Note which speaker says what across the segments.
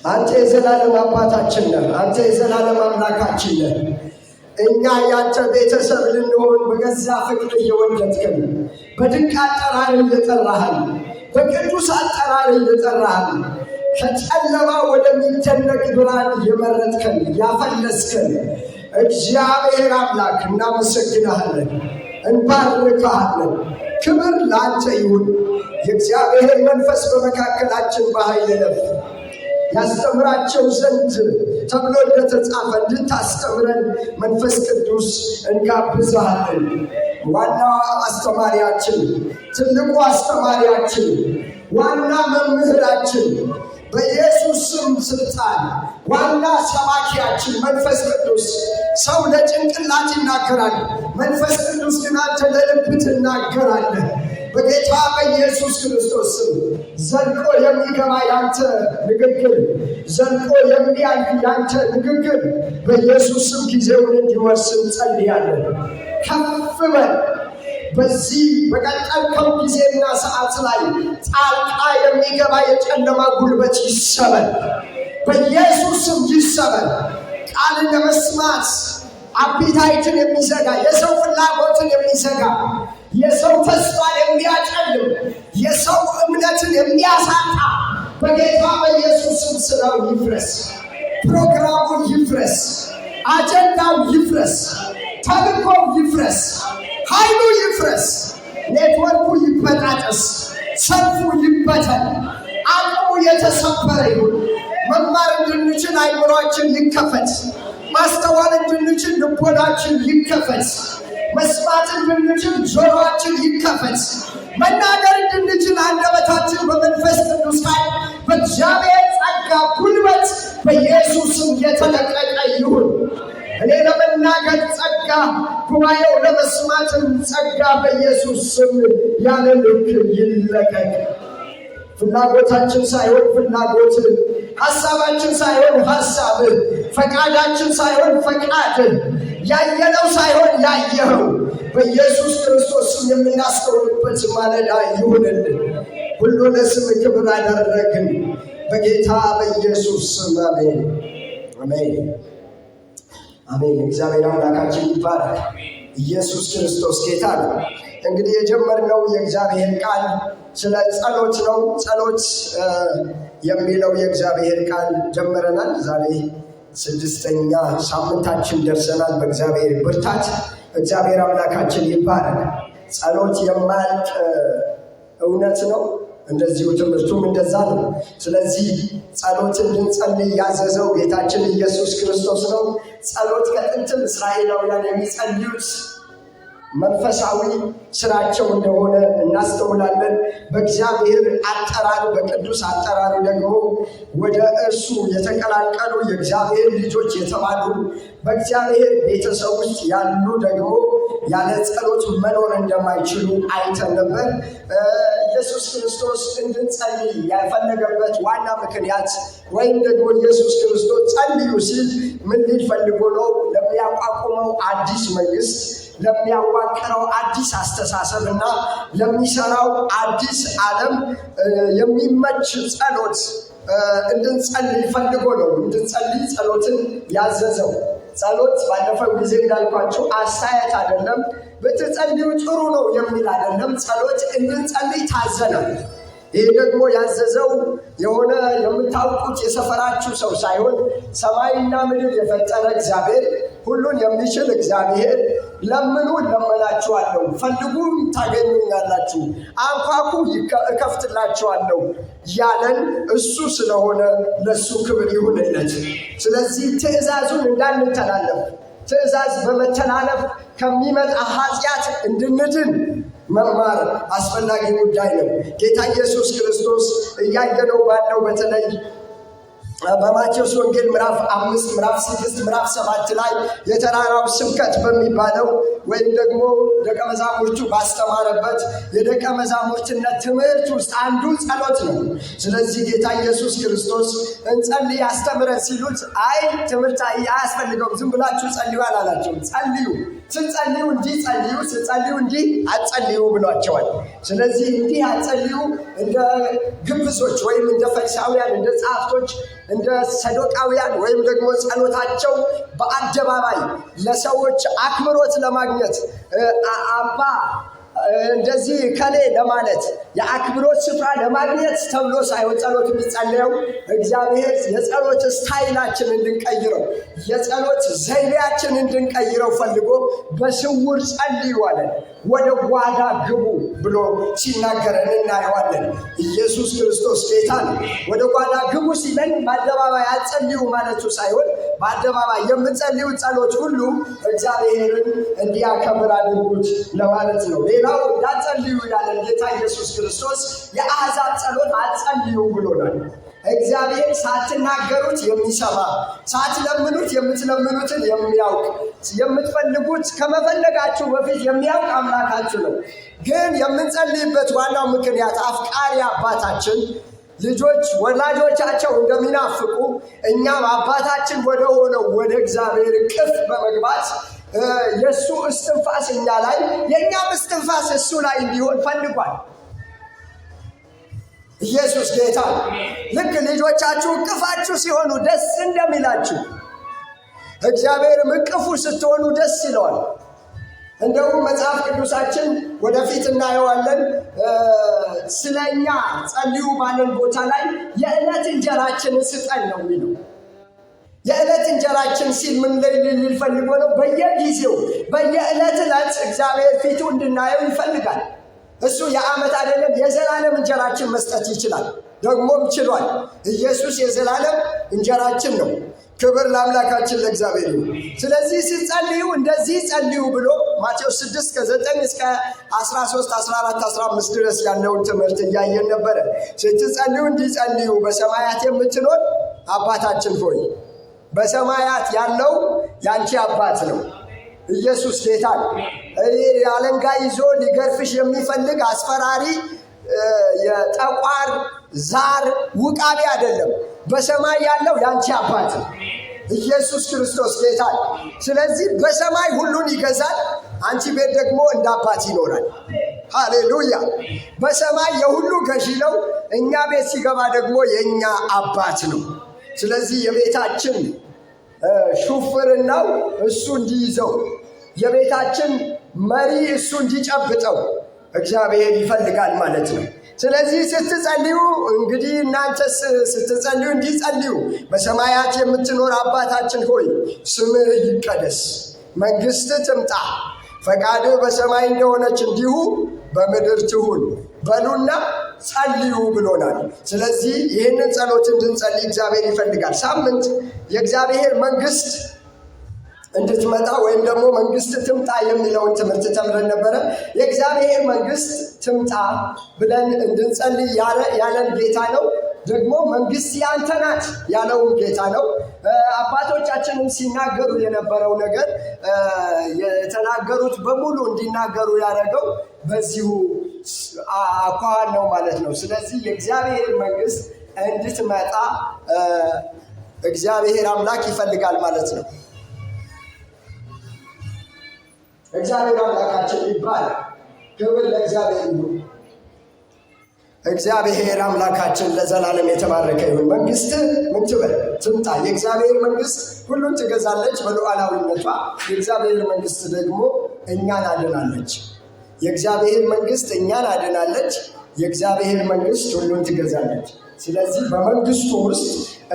Speaker 1: አንተ የዘላለም አባታችን ነህ። አንተ የዘላለም አምላካችን ነህ። እኛ ያንተ ቤተሰብ ልንሆን በገዛ ፍቅር እየወደድከን፣ በድንቅ አጠራር እየጠራህን፣ በቅዱስ አጠራር እየጠራህን፣ ከጨለማ ወደሚደነቅ ብርሃን እየመረጥከን ያፈለስከን እግዚአብሔር አምላክ እናመሰግንሃለን፣ እንባርክሃለን። ክብር ለአንተ ይሁን። የእግዚአብሔር መንፈስ በመካከላችን በኃይል ይለፍ። ያስተምራቸው ዘንድ ተብሎ እንደተጻፈ እንድታስተምረን መንፈስ ቅዱስ እንጋብዝሃለን። ዋና አስተማሪያችን፣ ትልቁ አስተማሪያችን፣ ዋና መምህራችን፣ በኢየሱስ ስም ስልጣን ዋና ሰባኪያችን መንፈስ ቅዱስ ሰው ለጭንቅላት ይናገራል፣ መንፈስ ቅዱስ ግን አንተ ለልብ ትናገራለህ። በጌታ በኢየሱስ ክርስቶስ ስም ዘልቆ የሚገባ ያንተ ንግግር፣ ዘልቆ የሚያልፍ ያንተ ንግግር በኢየሱስ ስም ጊዜውን እንዲወርስ እንጸልያለን። ከፍ በል። በዚህ በቀጠልከው ጊዜና ሰዓት ላይ ጣልቃ የሚገባ የጨለማ ጉልበት ይሰበር፣ በኢየሱስ ስም ይሰበር። ቃልን ለመስማት አፒታይትን የሚዘጋ፣ የሰው ፍላጎትን የሚዘጋ፣ የሰው ተስፋን የሚያጨልም፣ የሰው እምነትን የሚያሳጣ በጌታ በኢየሱስ ስም ስራው ይፍረስ፣ ፕሮግራሙ ይፍረስ፣ አጀንዳው ይፍረስ፣ ተልእኮው ይፍረስ፣ ኃይሉ ይፍረስ፣ ኔትወርኩ ይበጣጠስ፣ ሰልፉ ይበተን፣ አቅሙ የተሰበረ ይሁን። መማር እንድንችል አይምሯችን ይከፈት፣ ማስተዋል እንድንችል ልቦናችን ይከፈት፣ መስማት እንድንችል ጆሮአችን ይከፈት፣ መናገር እንድንችል አንደበታችን በመንፈስ ቅዱስ ኃይል በእግዚአብሔር ጸጋ ጉልበት በኢየሱስም የተለቀቀ ይሁን። እኔ ለመናገር ጸጋ፣ ጉባኤው ለመስማትም ጸጋ በኢየሱስ ስም ያለ ልክ ይለቀቅ። ፍላጎታችን ሳይሆን ፍላጎት፣ ሐሳባችን ሳይሆን ሐሳብ፣ ፈቃዳችን ሳይሆን ፈቃድ፣ ያየነው ሳይሆን ያየኸው በኢየሱስ ክርስቶስ ስም የምናስተውልበት ማለዳ ይሁንልን። ሁሉ ለስም ክብር አደረግን በጌታ በኢየሱስ ስም አሜን፣ አሜን፣ አሜን። እግዚአብሔር አምላካችን ይባረክ። ኢየሱስ ክርስቶስ ጌታ ነው። እንግዲህ የጀመርነው የእግዚአብሔር ቃል ስለ ጸሎት ነው። ጸሎት የሚለው የእግዚአብሔር ቃል ጀምረናል። ዛሬ 6ኛ ሳምንታችን ደርሰናል። በእግዚአብሔር ብርታት እግዚአብሔር አምላካችን ይባረክ። ጸሎት የማያልቅ እውነት ነው። እንደዚሁ ትምህርቱም እንደዛ ነው። ስለዚህ ጸሎት እንድንጸልይ ያዘዘው ጌታችን ኢየሱስ ክርስቶስ ነው። ጸሎት ከጥንትም እስራኤላውያን የሚጸልዩት መንፈሳዊ ስራቸው እንደሆነ እናስተውላለን። በእግዚአብሔር አጠራር፣ በቅዱስ አጠራሩ ደግሞ ወደ እርሱ የተቀላቀሉ የእግዚአብሔር ልጆች የተባሉ በእግዚአብሔር ቤተሰብ ውስጥ ያሉ ደግሞ ያለ ጸሎት መኖር እንደማይችሉ አይተን ነበር። ኢየሱስ ክርስቶስ እንድንጸልይ ያልፈለገበት ዋና ምክንያት ወይም ደግሞ ኢየሱስ ክርስቶስ ጸልዩ ሲል ምን ሊል ፈልጎ ነው? ለሚያቋቁመው አዲስ መንግስት፣ ለሚያዋቅረው አዲስ አስተሳሰብ እና ለሚሰራው አዲስ ዓለም የሚመች ጸሎት እንድንጸልይ ፈልጎ ነው። እንድንጸልይ ጸሎትን ያዘዘው። ጸሎት ባለፈው ጊዜ እንዳልኳችሁ አስተያየት አይደለም፣ ብትጸልዩ ጥሩ ነው የሚል አይደለም። ጸሎት እንድንጸልይ ታዘናል። ይህ ደግሞ ያዘዘው የሆነ የምታውቁት የሰፈራችሁ ሰው ሳይሆን ሰማይና ምድር የፈጠረ እግዚአብሔር፣ ሁሉን የሚችል እግዚአብሔር ለምኑ እለመናችኋለሁ፣ ፈልጉ ታገኙኛላችሁ፣ አንኳኩ እከፍትላችኋለሁ ያለን እሱ ስለሆነ ለእሱ ክብር ይሁንለት። ስለዚህ ትእዛዙን እንዳንተላለፍ፣ ትእዛዝ በመተላለፍ ከሚመጣ ኃጢአት እንድንድን መማር አስፈላጊ ጉዳይ ነው። ጌታ ኢየሱስ ክርስቶስ እያየነው ባለው በተለይ በማቴዎስ ወንጌል ምዕራፍ 5 ምዕራፍ 6 ምዕራፍ 7 ላይ የተራራው ስብከት በሚባለው ወይም ደግሞ ደቀ መዛሙርቱ ባስተማረበት የደቀ መዛሙርትነት ትምህርት ውስጥ አንዱ ጸሎት ነው። ስለዚህ ጌታ ኢየሱስ ክርስቶስ እንጸልይ አስተምረን ሲሉት አይ ትምህርት አያስፈልገውም፣ ዝም ብላችሁ ጸልዩ አላላቸውም። ጸልዩ፣ ስትጸልዩ እንዲህ ጸልዩ፣ ስትጸልዩ እንዲህ አትጸልዩ ብሏቸዋል። ስለዚህ እንዲህ አትጸልዩ እንደ ግብዞች ወይም እንደ ፈሪሳውያን፣ እንደ ጸሐፍቶች፣ እንደ ሰዶቃውያን ወይም ደግሞ ጸሎታቸው በአደባባይ ለሰዎች አክብሮት ለማግኘት አባ እንደዚህ ከሌ ለማለት የአክብሮት ስፍራ ለማግኘት ተብሎ ሳይሆን ጸሎት የሚጸለየው እግዚአብሔር የጸሎት ስታይላችን እንድንቀይረው የጸሎት ዘይቤያችን እንድንቀይረው ፈልጎ በስውር ጸልዩ አለን። ወደ ጓዳ ግቡ ብሎ ሲናገረን እናየዋለን። ኢየሱስ ክርስቶስ ጌታ ነው። ወደ ጓዳ ግቡ ሲለን በአደባባይ አትጸልዩ ማለቱ ሳይሆን በአደባባይ የምትጸልዩ ጸሎት ሁሉ እግዚአብሔርን እንዲያከብር አድርጉት ለማለት ነው። ሌላው እንዳትጸልዩ ያለን ጌታ ኢየሱስ ክርስቶስ የአሕዛብ ጸሎት አትጸልዩ ብሎናል። እግዚአብሔር ሳትናገሩት የሚሰማ ሳትለምኑት የምትለምኑትን የሚያውቅ የምትፈልጉት ከመፈለጋችሁ በፊት የሚያውቅ አምላካችሁ ነው። ግን የምንጸልይበት ዋናው ምክንያት አፍቃሪ አባታችን ልጆች ወላጆቻቸው እንደሚናፍቁ እኛም አባታችን ወደ ሆነው ወደ እግዚአብሔር እቅፍ በመግባት የእሱ እስትንፋስ እኛ ላይ የእኛም እስትንፋስ እሱ ላይ እንዲሆን ፈልጓል። ኢየሱስ ጌታ። ልክ ልጆቻችሁ እቅፋችሁ ሲሆኑ ደስ እንደሚላችሁ እግዚአብሔርም እቅፉ ስትሆኑ ደስ ይለዋል። እንደውም መጽሐፍ ቅዱሳችን ወደፊት እናየዋለን። ስለኛ ጸልዩ ባለን ቦታ ላይ የዕለት እንጀራችንን ስጠን ነው የሚለው። የዕለት እንጀራችን ሲል ምን ሊል ፈልጎ ነው? በየጊዜው በየዕለት እግዚአብሔር ፊቱ እንድናየው ይፈልጋል። እሱ የዓመት አይደለም የዘላለም እንጀራችን መስጠት ይችላል፣ ደግሞም ችሏል። ኢየሱስ የዘላለም እንጀራችን ነው። ክብር ለአምላካችን ለእግዚአብሔር ይሁን። ስለዚህ ስትጸልዩ እንደዚህ ጸልዩ ብሎ ማቴዎስ 6 ከ9 እስከ 13 14 15 ድረስ ያለውን ትምህርት እያየን ነበረ። ስትጸልዩ እንዲህ ጸልዩ፣ በሰማያት የምትኖር አባታችን ሆይ። በሰማያት ያለው ያንቺ አባት ነው። ኢየሱስ ጌታ ነው። አለንጋ ይዞ ሊገርፍሽ የሚፈልግ አስፈራሪ የጠቋር ዛር ውቃቢ አይደለም። በሰማይ ያለው ያንቺ አባት ነው። ኢየሱስ ክርስቶስ ጌታ ነው። ስለዚህ በሰማይ ሁሉን ይገዛል። አንቺ ቤት ደግሞ እንደ አባት ይኖራል። ሃሌሉያ። በሰማይ የሁሉ ገዢ ነው። እኛ ቤት ሲገባ ደግሞ የእኛ አባት ነው። ስለዚህ የቤታችን ሹፍርናው እሱ እንዲይዘው የቤታችን መሪ እሱ እንዲጨብጠው እግዚአብሔር ይፈልጋል ማለት ነው። ስለዚህ ስትጸልዩ እንግዲህ እናንተስ ስትጸልዩ እንዲጸልዩ፣ በሰማያት የምትኖር አባታችን ሆይ ስምህ ይቀደስ፣ መንግሥትህ ትምጣ፣ ፈቃድህ በሰማይ እንደሆነች እንዲሁ በምድር ትሁን በሉና ጸልዩ ብሎናል። ስለዚህ ይህንን ጸሎት እንድንጸልይ እግዚአብሔር ይፈልጋል። ሳምንት የእግዚአብሔር መንግሥት እንድትመጣ ወይም ደግሞ መንግሥት ትምጣ የሚለውን ትምህርት ተምረን ነበረ። የእግዚአብሔር መንግሥት ትምጣ ብለን እንድንጸልይ ያለን ጌታ ነው። ደግሞ መንግሥት ያንተ ናት ያለውን ጌታ ነው። አባቶቻችንም ሲናገሩ የነበረው ነገር የተናገሩት በሙሉ እንዲናገሩ ያደረገው በዚሁ አኳኋን ነው ማለት ነው። ስለዚህ የእግዚአብሔር መንግሥት እንድትመጣ እግዚአብሔር አምላክ ይፈልጋል ማለት ነው። እግዚአብሔር አምላካችን ይባላል። ክብር ለእግዚአብሔር ይሁን። እግዚአብሔር አምላካችን ለዘላለም የተባረከ ይሁን። መንግሥት ምን ትበል? ትምጣ። የእግዚአብሔር መንግሥት ሁሉን ትገዛለች በሉዓላዊነቷ። የእግዚአብሔር መንግሥት ደግሞ እኛን አድናለች። የእግዚአብሔር መንግሥት እኛን አድናለች። የእግዚአብሔር መንግሥት ሁሉን ትገዛለች። ስለዚህ በመንግሥቱ ውስጥ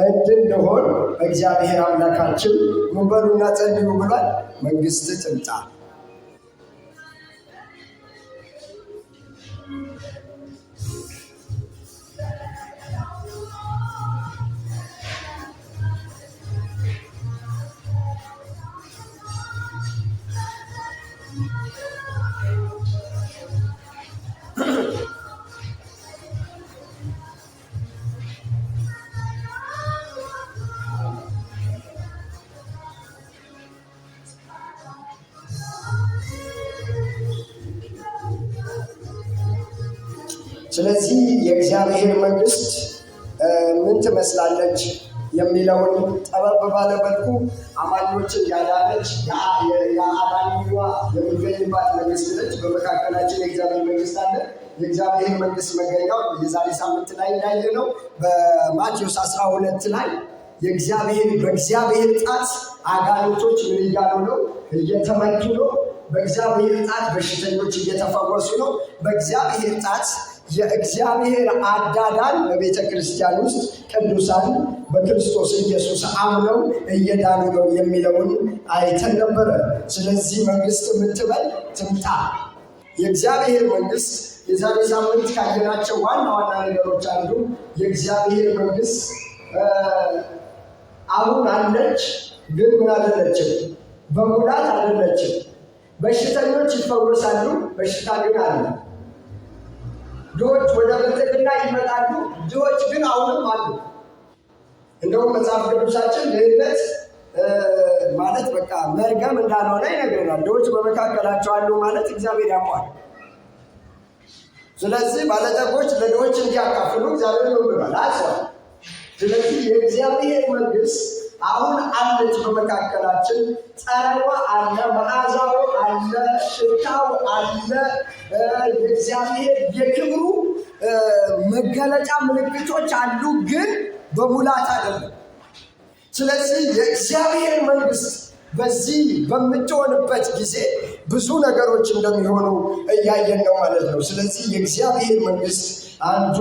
Speaker 1: እንድንሆን እግዚአብሔር አምላካችን ምን በሉና ጸልዩ ብሏል? መንግሥት ትምጣ። ስለዚህ የእግዚአብሔር መንግሥት ምን ትመስላለች የሚለውን ጠበብ ባለ መልኩ አማኞችን ያዳነች የአዳኝዋ የሚገኝባት መንግስት ነች። በመካከላችን የእግዚአብሔር መንግስት አለ። የእግዚአብሔር መንግስት መገኛው የዛሬ ሳምንት ላይ እንዳየነው በማቴዎስ 12 ላይ በእግዚአብሔር ጣት አጋንንቶች ምን እያሉ ነው? እየተመቱ ነው። በእግዚአብሔር ጣት በሽተኞች እየተፈወሱ ነው። በእግዚአብሔር ጣት የእግዚአብሔር አዳዳን በቤተ ክርስቲያን ውስጥ ቅዱሳን በክርስቶስ ኢየሱስ አምነው እየዳኑ ነው የሚለውን አይተን ነበረ። ስለዚህ መንግስት የምትበል ትምጣ። የእግዚአብሔር መንግስት የዛሬ ሳምንት ካየናቸው ዋና ዋና ነገሮች አንዱ የእግዚአብሔር መንግስት አሁን አለች፣ ግን ምን አይደለችም? በሙላት አይደለችም። በሽተኞች ይፈወሳሉ፣ በሽታ ግን አለ። ድሆች ወደ ብልጥግና ይመጣሉ፣ ድሆች ግን አሁንም አሉ። እንደውም መጽሐፍ ቅዱሳችን ድህነት ማለት በቃ መርገም እንዳልሆነ ይነግረናል። ድሆች በመካከላቸው አሉ ማለት እግዚአብሔር ያውቃል። ስለዚህ ባለጠጎች ለድሆች እንዲያካፍሉ እግዚአብሔር ነው ብሏል አጽፏል። ስለዚህ የእግዚአብሔር መንግስት አሁን አለች በመካከላችን። ጠረኗ አለ፣ መዓዛው አለ፣ ሽታው አለ። የእግዚአብሔር የክብሩ መገለጫ ምልክቶች አሉ፣ ግን በሙላት አይደለም። ስለዚህ የእግዚአብሔር መንግስት በዚህ በምትሆንበት ጊዜ ብዙ ነገሮች እንደሚሆኑ እያየን ነው ማለት ነው። ስለዚህ የእግዚአብሔር መንግስት አንዱ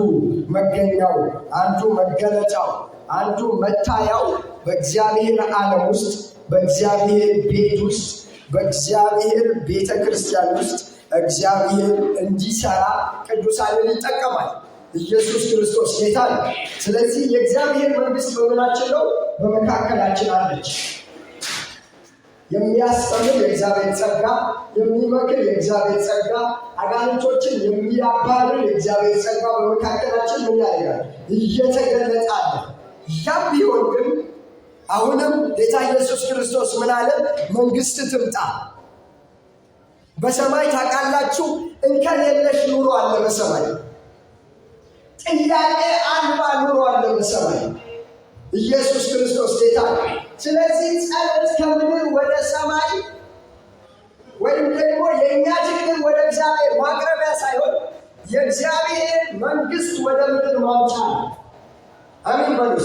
Speaker 1: መገኛው፣ አንዱ መገለጫው፣ አንዱ መታያው በእግዚአብሔር ዓለም ውስጥ፣ በእግዚአብሔር ቤት ውስጥ፣ በእግዚአብሔር ቤተ ክርስቲያን ውስጥ እግዚአብሔር እንዲሰራ ቅዱሳንን ይጠቀማል። ኢየሱስ ክርስቶስ ጌታ ነው። ስለዚህ የእግዚአብሔር መንግስት በምናችን ነው? በመካከላችን አለች። የሚያስተምር የእግዚአብሔር ጸጋ፣ የሚመክር የእግዚአብሔር ጸጋ፣ አጋንንቶችን የሚያባርር የእግዚአብሔር ጸጋ በመካከላችን ምን ያደርጋል? እየተገለጠ አለ። ያም ቢሆን ግን አሁንም ጌታ ኢየሱስ ክርስቶስ ምን አለ? መንግስት ትምጣ። በሰማይ ታውቃላችሁ እንከን የለሽ ኑሮ አለ በሰማይ። ጥያቄ አልባ ኑሮ አለ በሰማይ። ኢየሱስ ክርስቶስ ጌታ። ስለዚህ ጸሎት ከምድር ወደ ሰማይ ወይም ደግሞ የእኛ ችግር ወደ እግዚአብሔር ማቅረቢያ ሳይሆን የእግዚአብሔር መንግስት ወደ ምድር ማውጫ ነው። አሜን በሉ።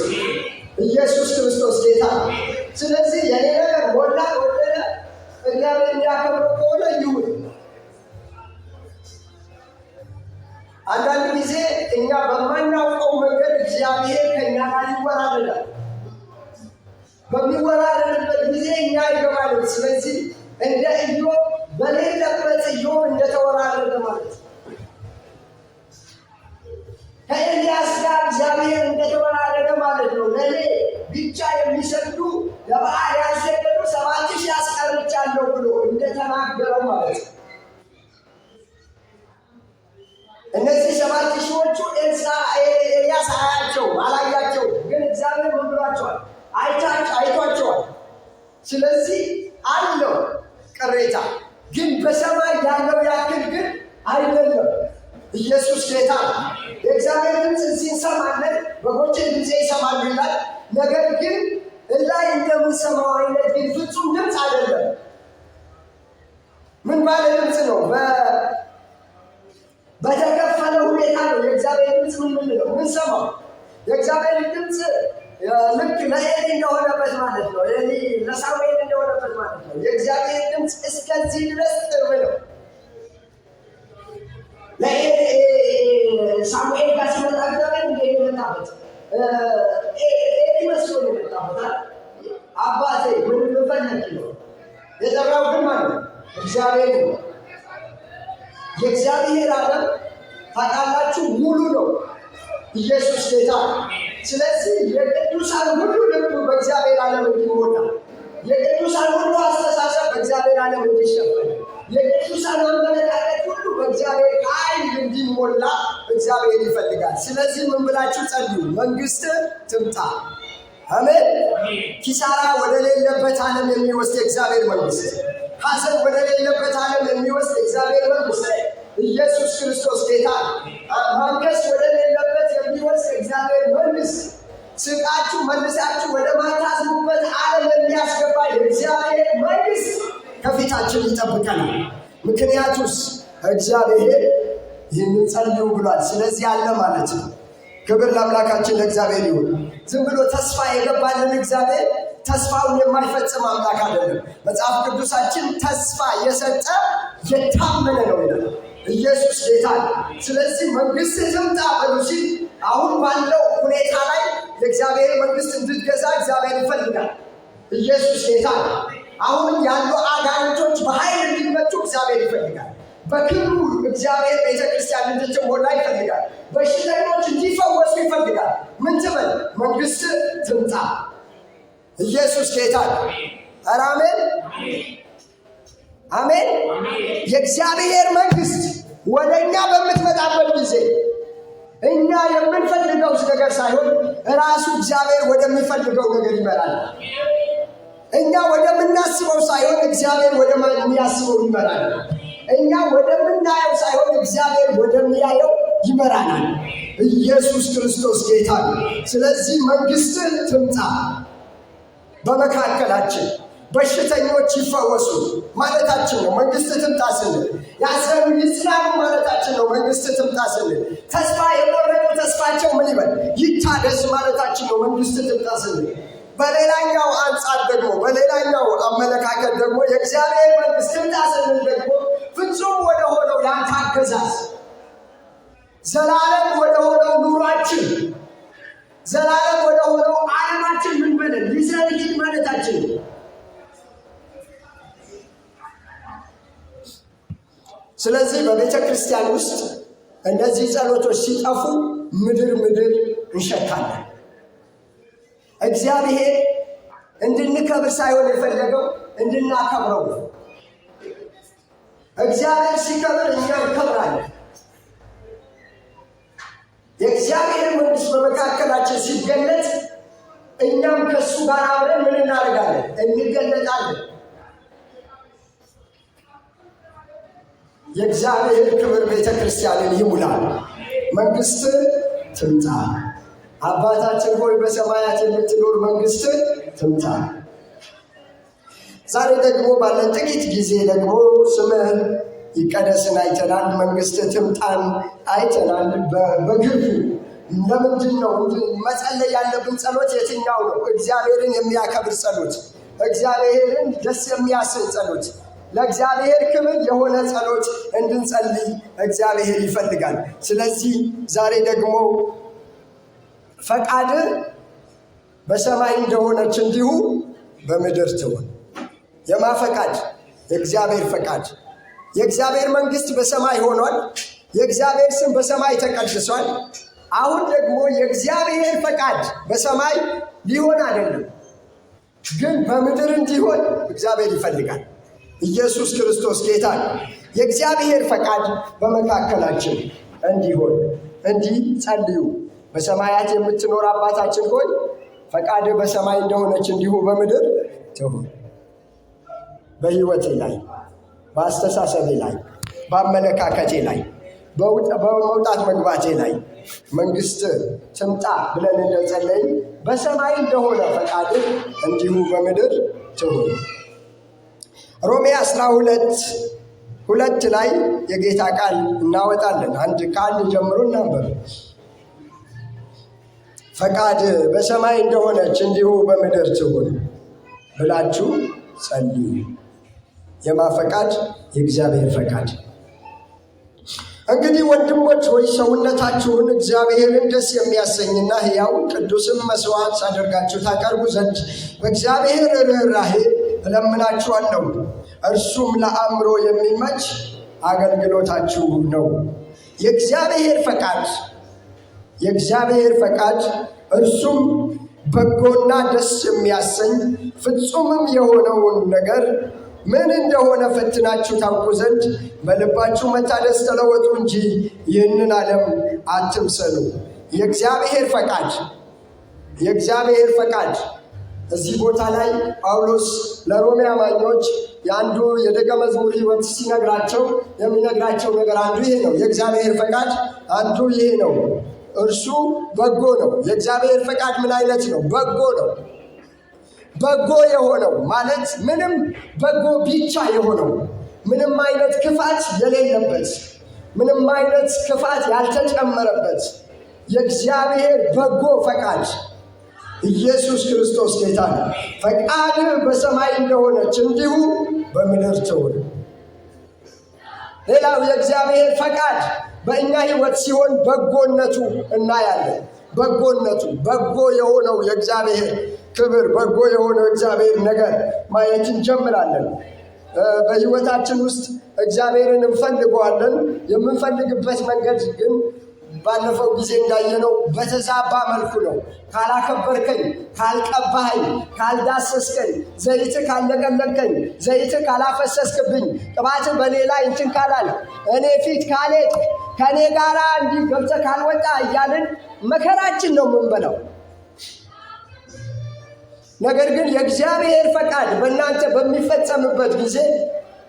Speaker 1: ኢየሱስ ክርስቶስ ጌታ። ስለዚህ የኔ ነገር ሞላ ወደለ እግዚአብሔር እንዲያከብረው ከሆነ ይሁን። አንዳንድ ጊዜ እኛ በማናውቀው መንገድ እግዚአብሔር ከእኛ ጋር ይወራረዳል። በሚወራረድበት ጊዜ እኛ ይገባል። ስለዚህ እንደ ኢዮብ በሌለበት ኢዮብ እንደተወራረደ ማለት ነው። ከኤልያስ ጋር እግዚአብሔር እንደተወራረደ ማለት ነው። ለእኔ ብቻ የሚሰግዱ ለበዓል ያልሰገዱ 7,000 አስቀርቻለሁ ብሎ እንደተናገረው ማለት ነው። እነዚህ 7,000ዎቹ ኤልያስ አላያቸው፣ ግን እግዚአብሔር ምን ብሏቸዋል? አይቷቸዋል። ስለዚህ አለው ቅሬታ፣ ግን በሰማይ ያለው ያክል ግን አይደለም። ኢየሱስ ጌታ። የእግዚአብሔር ድምፅ እዚህ እንሰማለን፣ በጎቼ ድምፄ ይሰማሉ ይላል። ነገር ግን ላይ እንደምንሰማው አይነት ግን ፍጹም ድምፅ አይደለም። ምን ባለ ድምፅ ነው? በተከፈለ ሁኔታ ነው የእግዚአብሔር ድምፅ ምንድነው ምንሰማው? የእግዚአብሔር ድምፅ ልክ ለኤሊ እንደሆነበት ማለት ነው። ኤሊ ለሳሙኤል እንደሆነበት ማለት ነው። የእግዚአብሔር ድምፅ እስከዚህ ድረስ ቅርብ ነው። ሳሙኤል ጋር ሲመጣ እግዚአብሔር እንደሚመጣበት ኤሊ መስሎ የመጣበታል። አባቴ ምን ልፈልግ ነው? የጠራው ግን ማለት ነው እግዚአብሔር ነው። የእግዚአብሔር ዓለም ታውቃላችሁ ሙሉ ነው። ኢየሱስ ጌታ። ስለዚህ የቅዱሳን ሁሉ ልብ በእግዚአብሔር ዓለም እንዲሞላ፣ የቅዱሳን ሁሉ አስተሳሰብ በእግዚአብሔር ዓለም እንዲሸፈን፣ የቅዱሳን አመለካከት ሁሉ በእግዚአብሔር ኃይል እንዲሞላ እግዚአብሔር ይፈልጋል። ስለዚህ ምን ብላችሁ ጸልዩ? መንግስት ትምጣ። አሜን። ኪሳራ ወደ ሌለበት ዓለም የሚወስድ የእግዚአብሔር መንግስት፣ ሐዘን ወደ ሌለበት ዓለም የሚወስድ የእግዚአብሔር መንግስት ኢየሱስ ክርስቶስ ጌታ። ማንከስ ወደ ሌለበት የሚወስድ የእግዚአብሔር መንግስት፣ ስቃችሁ መልሳችሁ ወደ ማታዝኑበት ዓለም የሚያስገባ የእግዚአብሔር መንግሥት ከፊታችን ይጠብቀናል። ምክንያቱስ እግዚአብሔር ይህንን ጸልዩ ብሏል። ስለዚህ አለ ማለት ነው። ክብር ለአምላካችን ለእግዚአብሔር ይሁን። ዝም ብሎ ተስፋ የገባልን እግዚአብሔር ተስፋውን የማይፈጽም አምላክ አይደለም። መጽሐፍ ቅዱሳችን ተስፋ የሰጠ የታመነ ነው ይላል። ኢየሱስ ጌታ ነው። ስለዚህ መንግሥት ትምጣ በሉ ሲል አሁን ባለው ሁኔታ ላይ የእግዚአብሔር መንግሥት እንድትገዛ እግዚአብሔር ይፈልጋል። ኢየሱስ ጌታ ነው። አሁንም ያሉ አጋንንቶች በኃይል እንዲመቱ እግዚአብሔር ይፈልጋል። በክብሩ እግዚአብሔር ቤተክርስቲያን እንድትሞላ ይፈልጋል። በሽተኞች እንዲፈወሱ ይፈልጋል። ምን ትበል? መንግሥት ትምጣ። ኢየሱስ ጌታ ነው። ኧረ አሜን አሜን። የእግዚአብሔር መንግሥት ወደ እኛ በምትመጣበት ጊዜ እኛ የምንፈልገው ነገር ሳይሆን ራሱ እግዚአብሔር ወደሚፈልገው ነገር ይመራል። እኛ ወደምናስበው ሳይሆን እግዚአብሔር ወደሚያስበው ይመራል። እኛ ወደምናየው ሳይሆን እግዚአብሔር ወደሚያየው ይመራናል። ኢየሱስ ክርስቶስ ጌታ ነው። ስለዚህ መንግሥት ትምጣ በመካከላችን፣ በሽተኞች ይፈወሱ ማለታችን ነው። መንግሥት ትምጣ ስንል ያዘኑ ይጽናኑ ማለታችን ነው። መንግሥት ትምጣ ስንል ተስፋ የቆረጡ ተስፋቸው ምን ይበል ይታደስ ማለታችን ነው። መንግሥት ትምጣ ስንል በሌላኛው አንጻር ደግሞ በሌላኛው አመለካከት ደግሞ የእግዚአብሔር መንግሥት ትምጣ ስንል ደግሞ ፍጹም ወደ ሆነው ያንተ አገዛዝ፣ ዘላለም ወደ ሆነው ኑሯችን፣ ዘላለም ወደ ሆነው ዓለማችን ምን በለን ይዘን ሂድ ማለታችን ነው። ስለዚህ በቤተ ክርስቲያን ውስጥ እነዚህ ጸሎቶች ሲጠፉ ምድር እንሸካለን። እግዚአብሔር እንድንከብር ሳይሆን የፈለገው እንድናከብረው ነው። እግዚአብሔር ሲከብር እኛ እንከብራለን። የእግዚአብሔር መንግሥት በመካከላችን ሲገለጥ እኛም ከእሱ ጋር አብረን ምን እናደርጋለን? እንገለጣለን። የእግዚአብሔር ክብር ቤተ ክርስቲያንን ይሙላል። መንግሥት ትምጣ። አባታችን ሆይ በሰማያት የምትኖር መንግሥት ትምጣ። ዛሬ ደግሞ ባለን ጥቂት ጊዜ ደግሞ ስምህ ይቀደስን አይተናል። መንግሥት ትምጣን አይተናል። በግቡ ለምንድን ነው መጸለይ ያለብን? ጸሎት የትኛው ነው? እግዚአብሔርን የሚያከብር ጸሎት፣ እግዚአብሔርን ደስ የሚያሰኝ ጸሎት፣ ለእግዚአብሔር ክብር የሆነ ጸሎት እንድንጸልይ እግዚአብሔር ይፈልጋል። ስለዚህ ዛሬ ደግሞ ፈቃድ በሰማይ እንደሆነች እንዲሁ በምድር ትሁን። የማ ፈቃድ? የእግዚአብሔር ፈቃድ። የእግዚአብሔር መንግሥት በሰማይ ሆኗል። የእግዚአብሔር ስም በሰማይ ተቀድሷል። አሁን ደግሞ የእግዚአብሔር ፈቃድ በሰማይ ሊሆን አይደለም፣ ግን በምድር እንዲሆን እግዚአብሔር ይፈልጋል። ኢየሱስ ክርስቶስ ጌታ ነው። የእግዚአብሔር ፈቃድ በመካከላችን እንዲሆን እንዲህ ጸልዩ። በሰማያት የምትኖር አባታችን ሆይ ፈቃድህ በሰማይ እንደሆነች እንዲሁ በምድር ትሁን። በሕይወቴ ላይ፣ በአስተሳሰቤ ላይ፣ በአመለካከቴ ላይ፣ በመውጣት መግባቴ ላይ መንግሥት ትምጣ ብለን እንደጸለይን በሰማይ እንደሆነ ፈቃድህ እንዲሁ በምድር ትሁን። ሮሜ 12:2 ላይ የጌታ ቃል እናወጣለን። ከአንድ ጀምሮ እናንበብ። ፈቃድ በሰማይ እንደሆነች እንዲሁ በምድር ትሁን ብላችሁ ጸልዩ። የማ ፈቃድ? የእግዚአብሔር ፈቃድ። እንግዲህ ወንድሞች ሆይ ሰውነታችሁን እግዚአብሔርን ደስ የሚያሰኝና ሕያው ቅዱስም መሥዋዕት አድርጋችሁ ታቀርቡ ዘንድ በእግዚአብሔር ርኅራኄ እለምናችኋለሁ። እርሱም ለአእምሮ የሚመች አገልግሎታችሁ ነው። የእግዚአብሔር ፈቃድ እርሱም በጎና ደስ የሚያሰኝ ፍጹምም የሆነውን ነገር ምን እንደሆነ ፈትናችሁ ታውቁ ዘንድ በልባችሁ መታደስ ተለወጡ እንጂ ይህንን ዓለም አትምሰሉ። የእግዚአብሔር ፈቃድ እዚህ ቦታ ላይ ጳውሎስ ለሮሜ አማኞች የአንዱ የደቀ መዝሙር ሕይወት ሲነግራቸው የሚነግራቸው ነገር አንዱ ይሄ ነው። የእግዚአብሔር ፈቃድ አንዱ ይሄ ነው። እርሱ በጎ ነው። የእግዚአብሔር ፈቃድ ምን አይነት ነው? በጎ ነው። በጎ የሆነው ማለት ምንም በጎ ብቻ የሆነው ምንም አይነት ክፋት የሌለበት ምንም አይነት ክፋት ያልተጨመረበት የእግዚአብሔር በጎ ፈቃድ ኢየሱስ ክርስቶስ ጌታ ነው። ፈቃድ በሰማይ እንደሆነች እንዲሁ በምድር ትሁን። ሌላው የእግዚአብሔር ፈቃድ በእኛ ሕይወት ሲሆን በጎነቱ እናያለን። በጎነቱ በጎ የሆነው የእግዚአብሔር ክብር፣ በጎ የሆነው እግዚአብሔር ነገር ማየት እንጀምራለን። በሕይወታችን ውስጥ እግዚአብሔርን እንፈልገዋለን። የምንፈልግበት መንገድ ግን ባለፈው ጊዜ እንዳየነው በተዛባ መልኩ ነው። ካላከበርከኝ፣ ካልቀባኸኝ፣ ካልዳሰስከኝ፣ ዘይት ካለቀለቀኝ፣ ዘይት ካላፈሰስክብኝ፣ ቅባት በኔ ላይ እንትን ካላል፣ እኔ ፊት ካልሄድክ፣ ከእኔ ጋር እንዲህ ገብተህ ካልወጣ እያልን መከራችን ነው የምንበላው። ነገር ግን የእግዚአብሔር ፈቃድ በእናንተ በሚፈጸምበት ጊዜ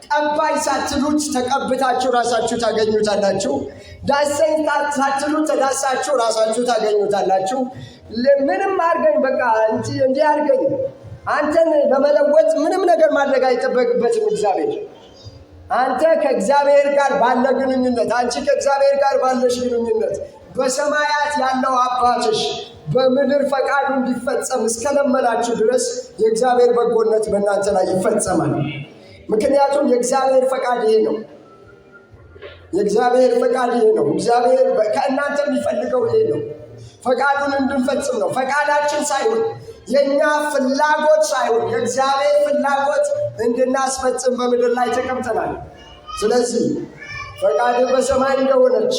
Speaker 1: ቀባይ ሳትሉት ተቀብታችሁ ራሳችሁ ታገኙታላችሁ። ዳሰኝ ሳትሉት ተዳሳችሁ ራሳችሁ ታገኙታላችሁ። ምንም አድርገኝ በቃ እንዲህ አድርገኝ፣ አንተን ለመለወጥ ምንም ነገር ማድረግ አይጠበቅበትም እግዚአብሔር። አንተ ከእግዚአብሔር ጋር ባለ ግንኙነት፣ አንቺ ከእግዚአብሔር ጋር ባለሽ ግንኙነት በሰማያት ያለው አባትሽ በምድር ፈቃዱ እንዲፈጸም እስከለመናችሁ ድረስ የእግዚአብሔር በጎነት በእናንተ ላይ ይፈጸማል። ምክንያቱም የእግዚአብሔር ፈቃድ ይሄ ነው። የእግዚአብሔር ፈቃድ ይሄ ነው። እግዚአብሔር ከእናንተ የሚፈልገው ይሄ ነው። ፈቃዱን እንድንፈጽም ነው። ፈቃዳችን ሳይሆን የእኛ ፍላጎት ሳይሆን የእግዚአብሔር ፍላጎት እንድናስፈጽም በምድር ላይ ተቀምጠናል። ስለዚህ ፈቃድ በሰማይ እንደሆነች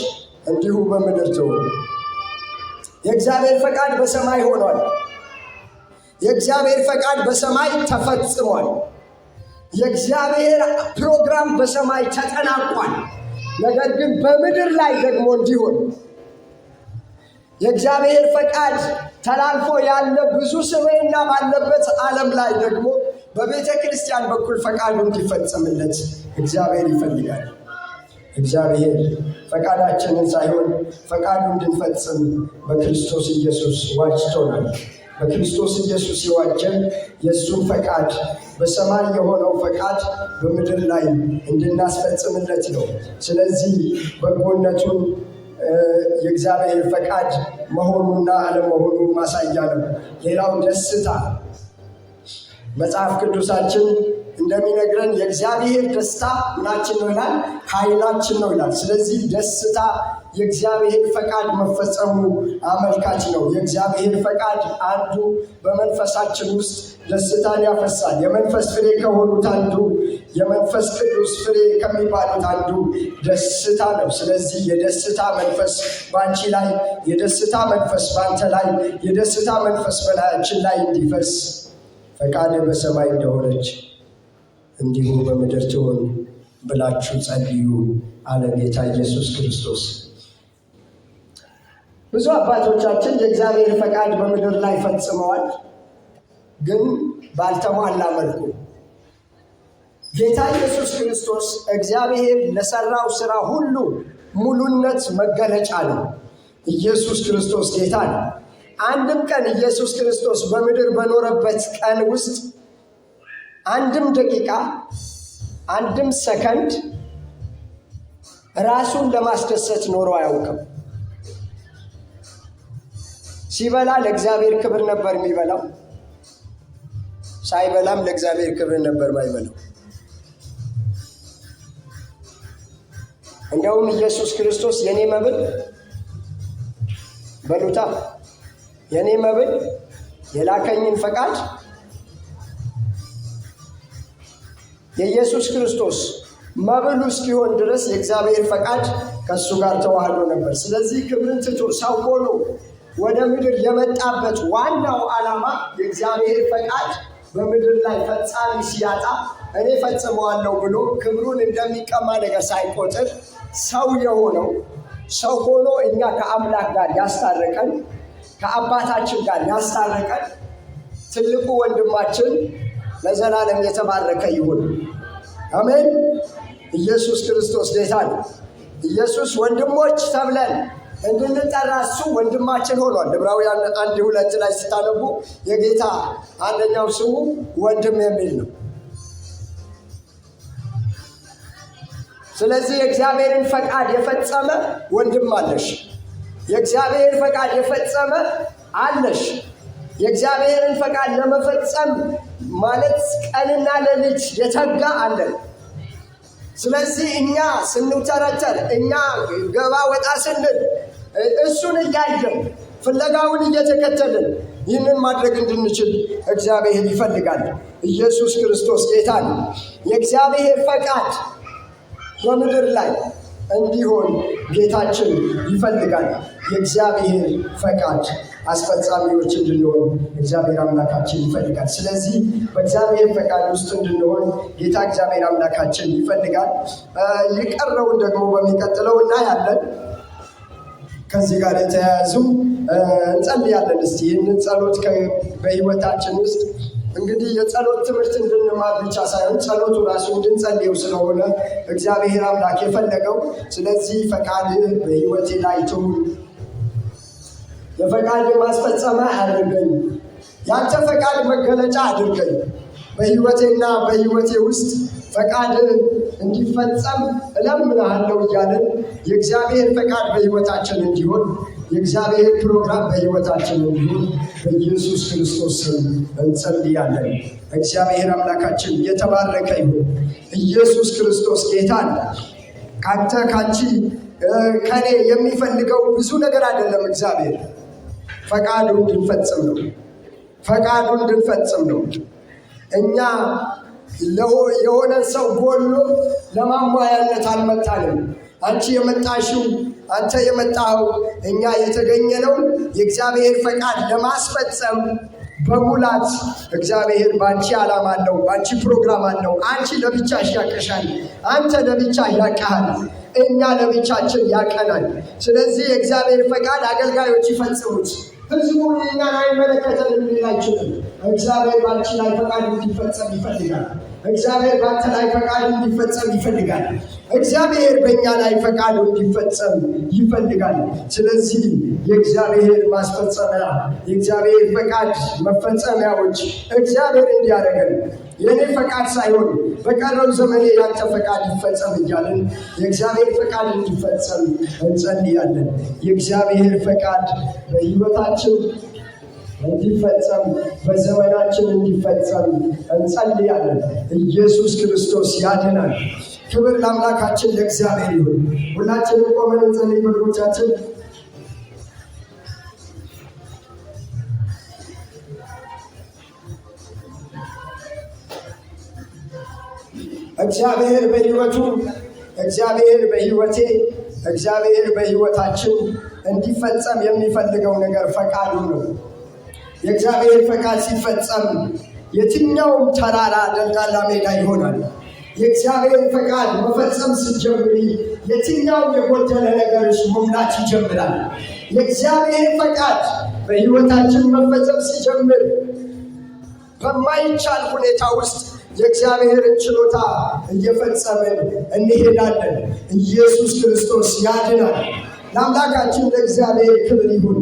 Speaker 1: እንዲሁ በምድር ትሁን። የእግዚአብሔር ፈቃድ በሰማይ ሆኗል። የእግዚአብሔር ፈቃድ በሰማይ ተፈጽሟል። የእግዚአብሔር ፕሮግራም በሰማይ ተጠናቋል። ነገር ግን በምድር ላይ ደግሞ እንዲሆን የእግዚአብሔር ፈቃድ ተላልፎ ያለ ብዙ ስብዕና ባለበት ዓለም ላይ ደግሞ በቤተ ክርስቲያን በኩል ፈቃዱ እንዲፈጸምለት እግዚአብሔር ይፈልጋል። እግዚአብሔር ፈቃዳችንን ሳይሆን ፈቃዱ እንድንፈጽም በክርስቶስ ኢየሱስ ዋጅቶናል። በክርስቶስ ኢየሱስ የዋጀን የእሱን ፈቃድ በሰማይ የሆነው ፈቃድ በምድር ላይ እንድናስፈጽምለት ነው። ስለዚህ በጎነቱን የእግዚአብሔር ፈቃድ መሆኑና አለመሆኑን ማሳያ ነው። ሌላው ደስታ፣ መጽሐፍ ቅዱሳችን እንደሚነግረን የእግዚአብሔር ደስታ ምናችን ነው ይላል? ኃይላችን ነው ይላል። ስለዚህ ደስታ የእግዚአብሔር ፈቃድ መፈጸሙ አመልካች ነው። የእግዚአብሔር ፈቃድ አንዱ በመንፈሳችን ውስጥ ደስታን ያፈሳል። የመንፈስ ፍሬ ከሆኑት አንዱ፣ የመንፈስ ቅዱስ ፍሬ ከሚባሉት አንዱ ደስታ ነው። ስለዚህ የደስታ መንፈስ በአንቺ ላይ፣ የደስታ መንፈስ በአንተ ላይ፣ የደስታ መንፈስ በላያችን ላይ እንዲፈስ ፈቃድ በሰማይ እንደሆነች እንዲሁ በምድር ትሁን ብላችሁ ጸልዩ አለ ጌታ ኢየሱስ ክርስቶስ። ብዙ አባቶቻችን የእግዚአብሔር ፈቃድ በምድር ላይ ፈጽመዋል፣ ግን ባልተሟላ መልኩ። ጌታ ኢየሱስ ክርስቶስ እግዚአብሔር ለሰራው ስራ ሁሉ ሙሉነት መገለጫ ነው። ኢየሱስ ክርስቶስ ጌታ ነው። አንድም ቀን ኢየሱስ ክርስቶስ በምድር በኖረበት ቀን ውስጥ አንድም ደቂቃ፣ አንድም ሰከንድ ራሱን ለማስደሰት ኖሮ አያውቅም። ሲበላ ለእግዚአብሔር ክብር ነበር የሚበላው፣ ሳይበላም ለእግዚአብሔር ክብር ነበር ማይበላው። እንዲያውም ኢየሱስ ክርስቶስ የኔ መብል በሉታ፣ የኔ መብል የላከኝን ፈቃድ የኢየሱስ ክርስቶስ መብሉ እስኪሆን ድረስ የእግዚአብሔር ፈቃድ ከእሱ ጋር ተዋህዶ ነበር። ስለዚህ ክብርን ትቶ ሰው ሆኖ ወደ ምድር የመጣበት ዋናው ዓላማ የእግዚአብሔር ፈቃድ በምድር ላይ ፈጻሚ ሲያጣ እኔ ፈጽመዋለሁ ብሎ ክብሩን እንደሚቀማ ነገር ሳይቆጥር ሰው የሆነው ሰው ሆኖ እኛ ከአምላክ ጋር ያስታረቀን፣ ከአባታችን ጋር ያስታረቀን ትልቁ ወንድማችን ለዘላለም የተባረከ ይሁን። አሜን። ኢየሱስ ክርስቶስ ጌታ ነው። ኢየሱስ ወንድሞች ተብለን እንድንጠራ እሱ ወንድማችን ሆኗል። ዕብራውያን 1:2 ላይ ስታነቡ የጌታ አንደኛው ስሙ ወንድም የሚል ነው። ስለዚህ የእግዚአብሔርን ፈቃድ የፈጸመ ወንድም አለሽ። የእግዚአብሔር ፈቃድ የፈጸመ አለሽ። የእግዚአብሔርን ፈቃድ ለመፈጸም ማለት ቀንና ሌሊት የተጋ አለን። ስለዚህ እኛ ስንውተረተር፣ እኛ ገባ ወጣ ስንል እሱን እያየን ፍለጋውን እየተከተልን ይህንን ማድረግ እንድንችል እግዚአብሔር ይፈልጋል። ኢየሱስ ክርስቶስ ጌታ ነው። የእግዚአብሔር ፈቃድ በምድር ላይ እንዲሆን ጌታችን ይፈልጋል። የእግዚአብሔር ፈቃድ አስፈጻሚዎች እንድንሆን እግዚአብሔር አምላካችን ይፈልጋል። ስለዚህ በእግዚአብሔር ፈቃድ ውስጥ እንድንሆን ጌታ እግዚአብሔር አምላካችን ይፈልጋል። የቀረውን ደግሞ በሚቀጥለው እናያለን። ከዚህ ጋር የተያያዙ እንጸልያለን። እስቲ ይህንን ጸሎት በሕይወታችን ውስጥ እንግዲህ የጸሎት ትምህርት እንድንማር ብቻ ሳይሆን ጸሎቱ ራሱ እንድንጸልየው ስለሆነ እግዚአብሔር አምላክ የፈለገው። ስለዚህ ፈቃድ በሕይወቴ ላይ ትሁን፣ የፈቃድ ማስፈጸሚያ አድርገኝ፣ ያንተ ፈቃድ መገለጫ አድርገኝ። በሕይወቴና በሕይወቴ ውስጥ ፈቃድ እንዲፈጸም እለምንሃለሁ እያለን የእግዚአብሔር ፈቃድ በሕይወታችን እንዲሆን፣ የእግዚአብሔር ፕሮግራም በሕይወታችን እንዲሆን በኢየሱስ ክርስቶስ ስም እንጸልያለን። እግዚአብሔር አምላካችን የተባረከ ይሁን። ኢየሱስ ክርስቶስ ጌታ ነው። ካንተ ካንቺ ከኔ የሚፈልገው ብዙ ነገር አይደለም። እግዚአብሔር ፈቃዱ እንድንፈጽም ነው። ፈቃዱ እንድንፈጽም ነው። እኛ የሆነ ሰው ጎሎ ለማሟያነት አልመጣንም። አንቺ የመጣሽው፣ አንተ የመጣኸው፣ እኛ የተገኘነው የእግዚአብሔር ፈቃድ ለማስፈጸም በሙላት። እግዚአብሔር በአንቺ ዓላማ አለው፣ በአንቺ ፕሮግራም አለው። አንቺ ለብቻሽ ያቀሻል፣ አንተ ለብቻ ያቀሃል፣ እኛ ለብቻችን ያቀናል። ስለዚህ የእግዚአብሔር ፈቃድ አገልጋዮች ይፈጽሙት። ህዝቡ እኛን አይመለከተንም ሊል አይችልም። እግዚአብሔር በአንቺ ላይ ፈቃድ እንዲፈጸም ይፈልጋል። እግዚአብሔር በአንተ ላይ ፈቃድ እንዲፈጸም ይፈልጋል። እግዚአብሔር በእኛ ላይ ፈቃዱ እንዲፈጸም ይፈልጋል። ስለዚህ የእግዚአብሔር ማስፈጸሚያ፣ የእግዚአብሔር ፈቃድ መፈጸሚያዎች እግዚአብሔር እንዲያደርገን የእኔ ፈቃድ ሳይሆን በቀረው ዘመኔ ያንተ ፈቃድ ይፈጸም እያለን የእግዚአብሔር ፈቃድ እንዲፈጸም እንጸልያለን። የእግዚአብሔር ፈቃድ በሕይወታችን እንዲፈጸም፣ በዘመናችን እንዲፈጸም እንጸልያለን። ኢየሱስ ክርስቶስ ያድናል። ክብር ለአምላካችን ለእግዚአብሔር ይሁን። ሁላችንም ቆመን እንጸልይ። በእግሮቻችን እግዚአብሔር በሕይወቱ፣ እግዚአብሔር በሕይወቴ፣ እግዚአብሔር በሕይወታችን እንዲፈጸም የሚፈልገው ነገር ፈቃዱ ነው። የእግዚአብሔር ፈቃድ ሲፈጸም የትኛውም ተራራ ደልዳላ ሜዳ ይሆናል። የእግዚአብሔር ፈቃድ መፈጸም ስትጀምሪ የትኛውም የጎደለ ነገሮች መሙላት ይጀምራል። የእግዚአብሔር ፈቃድ በሕይወታችን መፈጸም ሲጀምር በማይቻል ሁኔታ ውስጥ የእግዚአብሔርን ችሎታ እየፈጸምን እንሄዳለን። ኢየሱስ ክርስቶስ ያድናል። ለአምላካችን ለእግዚአብሔር ክብር ይሁን።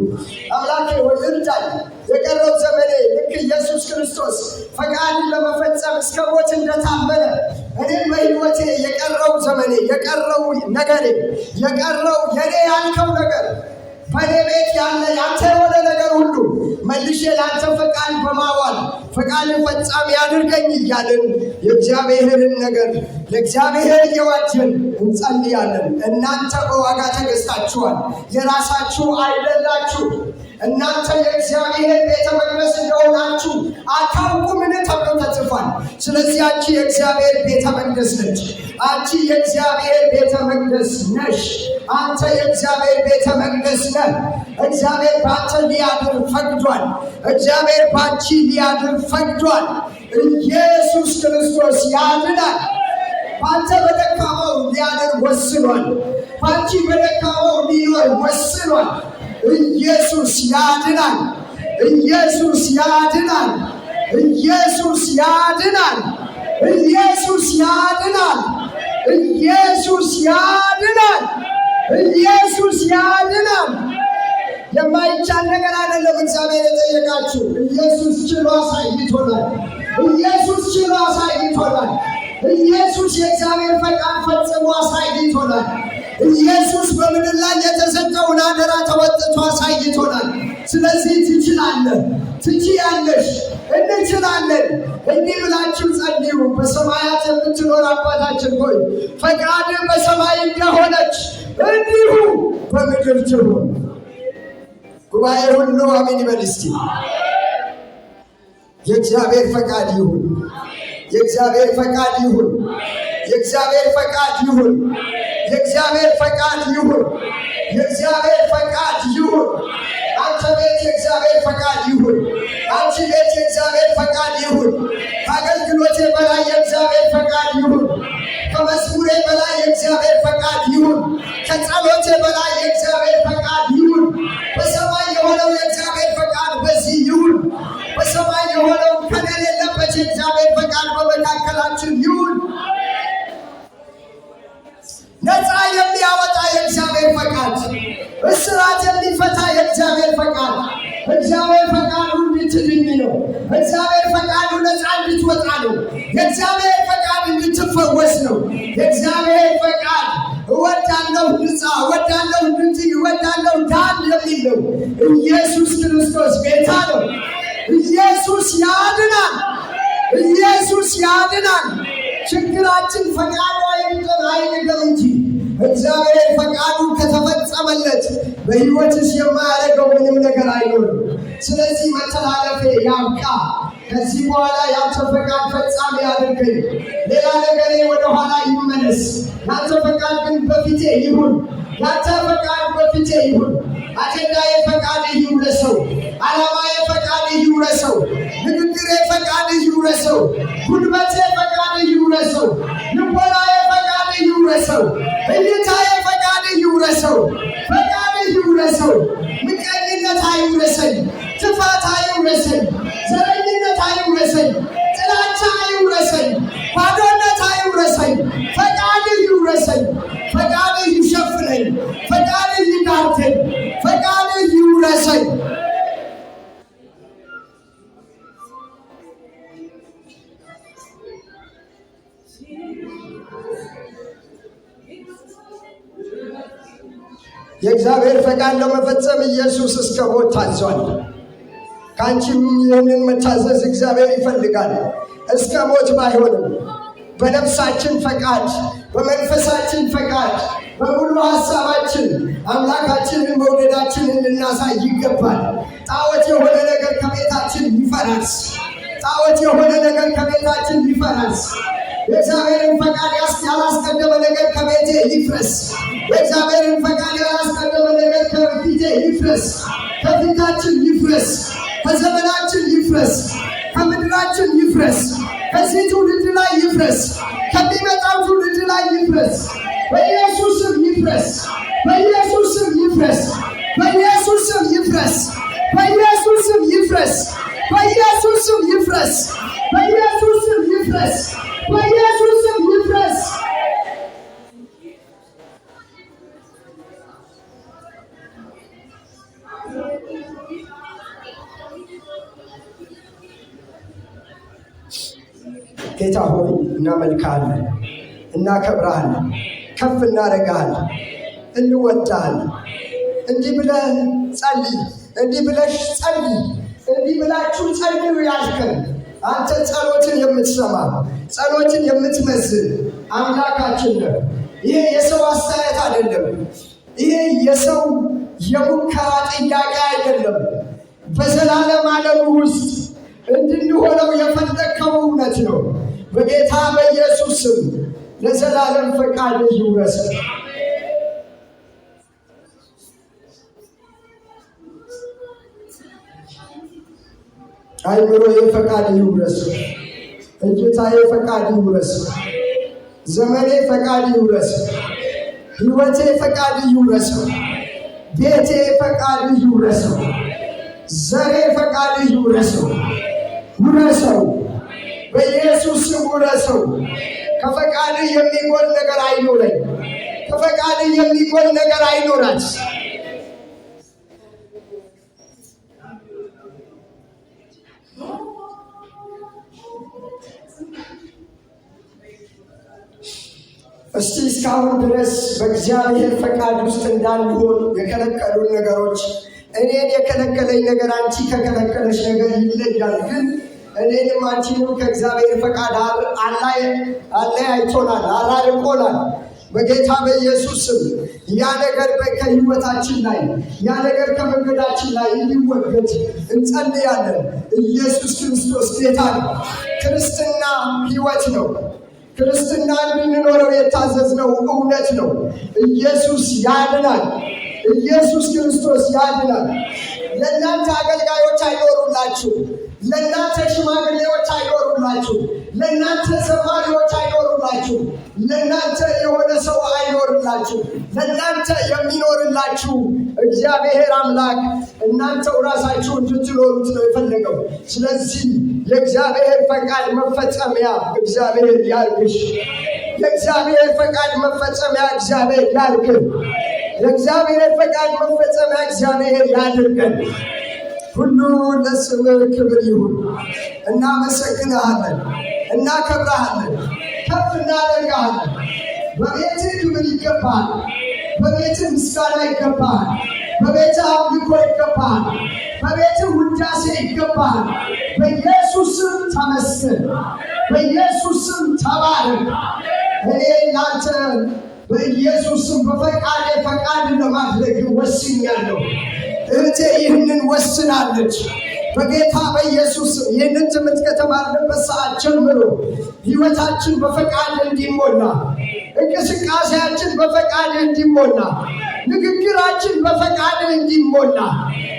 Speaker 1: አምላኬ ሆይ እርዳኝ። የቀረው ዘመኔ ልክ ኢየሱስ ክርስቶስ ፈቃድን ለመፈጸም እስከ ሞት እንደታመነ እኔም በሕይወቴ የቀረው ዘመኔ፣ የቀረው ነገሬ፣ የቀረው የኔ ያልከው ነገር በእኔ ቤት ያለ ያንተ የሆነ ነገር ሁሉ መልሼ ለአንተ ፈቃድ በማዋል ፈቃድ ፈጻሚ አድርገኝ እያልን የእግዚአብሔርን ነገር ለእግዚአብሔር እየዋጀን እንጸልያለን። እናንተ በዋጋ ተገዝታችኋል፣ የራሳችሁ አይደላችሁ። እናንተ የእግዚአብሔር ቤተ መቅደስ እንደሆናችሁ አታውቁምን ተብሎ ተጽፏል። ስለዚህ አንቺ የእግዚአብሔር ቤተ መቅደስ ነች። አንቺ የእግዚአብሔር ቤተ መቅደስ ነሽ። አንተ የእግዚአብሔር ቤተ መቅደስ ነህ። እግዚአብሔር በአንተ ሊያድር ፈቅዷል። እግዚአብሔር በአንቺ ሊያድር ፈቅዷል። ኢየሱስ ክርስቶስ ያድናል። በአንተ በደካማው ሊያድር ወስኗል። በአንቺ በደካማው ሊኖር ወስኗል። ኢየሱስ ያድናል። ኢየሱስ ያድናል። ኢየሱስ ያድናል። ኢየሱስ ያድናል። ኢየሱስ ያድናል። ኢየሱስ ያድናል። የማይቻል ነገር አይደለም። እግዚአብሔር የጠየቃችሁ ኢየሱስ ችሎ አሳይቶናል። ኢየሱስ ችሎ አሳይቶናል። ኢየሱስ የእግዚአብሔር ፈቃድ ፈጽሞ አሳይቶናል። ኢየሱስ በምድር ላይ የተሰጠውን አደራ ተወጥቶ አሳይቶናል። ስለዚህ ትችላለህ፣ ትችያለሽ፣ እንችላለን። እንዲህ ብላችሁ ጸልዩ። በሰማያት የምትኖር አባታችን ሆይ ፈቃድህ በሰማይ እንደሆነች እንዲሁ በምድር ትሁን። ጉባኤ ሁሉ አሜን ይበል እስቲ። የእግዚአብሔር ፈቃድ ይሁን። የእግዚአብሔር ፈቃድ ይሁን። የእግዚአብሔር ፈቃድ ይሁን። የእግዚአብሔር ፈቃድ ይሁን። የእግዚአብሔር ፈቃድ ይሁን። አንተ ቤት የእግዚአብሔር ፈቃድ ይሁን። አንቺ ቤት የእግዚአብሔር ፈቃድ ይሁን። ከአገልግሎቴ በላይ የእግዚአብሔር ፈቃድ ይሁን። ከመዝሙሬ በላይ የእግዚአብሔር ፈቃድ ይሁን። ከጸሎቴ በላይ የእግዚአብሔር ፈቃድ ይሁን። በሰማይ የሆነው የእግዚአብሔር ፈቃድ በዚህ ይሁን። በሰማይ የሆነው ከሌለበት የእግዚአብሔር ፈቃድ በመካከላችን ይሁን። ነፃ የሚያወጣ የእግዚአብሔር ፈቃድ፣ እስራት የሚፈታ የእግዚአብሔር ፈቃድ። እግዚአብሔር ፈቃዱ እንድትድኝ ነው። እግዚአብሔር ፈቃዱ ነፃ እንድትወጣ ነው። የእግዚአብሔር ፈቃድ እንድትፈወስ ነው። የእግዚአብሔር ፈቃድ እወዳለሁ ንጻ፣ እወዳለሁ እንድት፣ እወዳለሁ ዳን የሚል ነው። ኢየሱስ ክርስቶስ ጌታ ነው። ኢየሱስ ያድናል። ኢየሱስ ያድናል። ችግራችን ፈቃዱ አይደለም እንጂ እግዚአብሔር ፈቃዱ ከተፈጸመለት በሕይወትሽ የማያደርገው ምንም ነገር አይኖርም። ስለዚህ መተላለፌ ያብቃ። ከዚህ በኋላ ያንተ ፈቃድ ፈጻሚ አድርገኝ። ሌላ ነገሬ ወደኋላ ይመለስ። ያንተ ፈቃድ ግን በፊቴ ይሁን። ያንተ ፈቃድ በፊቴ ይሁን። አጀንዳዬ ፈቃድ ይውረሰው። ዓላማዬ ፈቃድ ይውረሰው። ንግግሬ ፈቃድ ይውረሰው። ጉልበቴ ፈቃድ ይውረሰው። ልቦናዬ ፈቃድ ይውረሰው። እይታዬ ፈቃድ ይውረሰው። ፈቃድ ይውረሰው። ምቀኝነት አይውረሰኝ። ትፋት አይውረሰኝ። ዘረኝነት አይውረሰኝ። ጥላቻ አይውረሰኝ። ባዶነት አይውረሰኝ። ፈቃድ ይውረሰኝ። ፈቃድ ይሸፍነኝ። ፈቃድ ይጋርደኝ። ፈቃድ ይውረሰኝ። የእግዚአብሔር ፈቃድ ለመፈጸም ኢየሱስ እስከ ሞት ታዟል። ከአንቺም ይህንን መታዘዝ እግዚአብሔር ይፈልጋል። እስከ ሞት ባይሆንም በነፍሳችን ፈቃድ፣ በመንፈሳችን ፈቃድ፣ በሙሉ ሐሳባችን አምላካችንን መውደዳችንን ልናሳይ ይገባል። ጣዖት የሆነ ነገር ከቤታችን ይፈራስ። ጣዖት የሆነ ነገር ከቤታችን ይፈራስ። የእግዚአብሔርን ፈቃድ ያላስቀደመ ነገር ከቤቴ ይፍረስ። የእግዚአብሔርን ፈቃድ ያላስቀደመ ነገር ከፊቴ ይፍረስ። ከፊታችን ይፍረስ። ከዘመናችን ይፍረስ። ከምድራችን ይፍረስ። ከዚህ ትውልድ ላይ ይፍረስ። ከሚመጣው ትውልድ ላይ ይፍረስ። በኢየሱስም ይፍረስ። በኢየሱስም ይፍረስ። በኢየሱስም ይፍረስ። በኢየሱስም ይፍረስ። በኢየሱስም ይፍረስ። በኢየሱስም ይፍረስ። በኢየሱስም ይፍረስ። ጌታ ሆይ እናመልክሃለን፣ እናከብርሃለን፣ ከፍ እናደርግሃለን፣ እንወድሃለን። እንዲህ ብለህ ጸልይ፣ እንዲህ ብለሽ ጸልይ፣ እንዲህ ብላችሁ ጸልዩ ያልከን አንተ ጸሎትን የምትሰማ ጸሎትን የምትመዝን አምላካችን ነው። ይሄ የሰው አስተያየት አይደለም። ይሄ የሰው የሙከራ ጥያቄ አይደለም። በዘላለም ዓለም ውስጥ እንድንሆነው የፈለግከው እውነት ነው። በጌታ በኢየሱስ ስም ለዘላለም ፈቃድ ይውረስ። አይምሮዬ ፈቃድ ይውረስ። እይታዬ ፈቃድ ይውረስ። ዘመኔ ፈቃድ ይውረስ። ሕይወቴ ፈቃድ ይውረስ። ቤቴ ፈቃድ ይውረስ። ዘሬ ፈቃድ ይውረስ። ውረሰው፣ በኢየሱስ ስም ውረሰው። ከፈቃድ የሚጎል ነገር አይኖረኝ። ከፈቃድ የሚጎል ነገር አይኖራት። እስቲ እስካሁን ድረስ በእግዚአብሔር ፈቃድ ውስጥ እንዳንሆን የከለከሉን ነገሮች፣ እኔን የከለከለኝ ነገር አንቺ ከከለከለሽ ነገር ይለያል። ግን እኔንም አንቺንም ከእግዚአብሔር ፈቃድ አለያይቶናል፣ አራርቆናል። በጌታ በኢየሱስ ስም ያ ነገር ከሕይወታችን ላይ ያ ነገር ከመንገዳችን ላይ እንዲወገድ እንጸልያለን። ኢየሱስ ክርስቶስ ጌታ ነው። ክርስትና ሕይወት ነው። ክርስትና እንድንኖረው የታዘዝነው እውነት ነው። ኢየሱስ ያድናል። ኢየሱስ ክርስቶስ ያድናል። ለእናንተ አገልጋዮች አይኖሩላችሁ፣ ለእናንተ ሽማግሌዎች አይኖሩላችሁ፣ ለእናንተ ዘማሪዎች አይኖሩላችሁ፣ ለእናንተ የሆነ ሰው አይኖርላችሁ። ለእናንተ የሚኖርላችሁ እግዚአብሔር አምላክ እናንተው ራሳችሁ እንድትኖሩት ነው የፈለገው። ስለዚህ የእግዚአብሔር ፈቃድ መፈጸሚያ እግዚአብሔር ያርግሽ። የእግዚአብሔር ፈቃድ መፈጸሚያ እግዚአብሔር ያርግን። የእግዚአብሔር ፈቃድ መፈጸሚያ እግዚአብሔር ያድርገን። ሁሉ ለስምህ ክብር ይሁን። እናመሰግንሃለን፣ እናከብረሃለን፣ ከፍ እናደርግሃለን። በቤትህ ክብር ይገባሃል። በቤትህ ምስጋና ይገባሃል። በቤትህ አምልኮ ይገባሃል። በቤትህ ውዳሴ ይገባሃል። በኢየሱስም ተመስገን። በኢየሱስም ተባረክ። እኔ እናንተ በኢየሱስም በፈቃዴ ፈቃድን ለማድረግ ወስኛለሁ። እህቴ ይህንን ወስናለች። በጌታ በኢየሱስም ይህንን ትምህርት ከተማርንበት ሰዓት ጀምሮ ሕይወታችን በፈቃድ እንዲሞላ፣ እንቅስቃሴያችን በፈቃድ እንዲሞላ፣ ንግግራችን በፈቃድ እንዲሞላ፣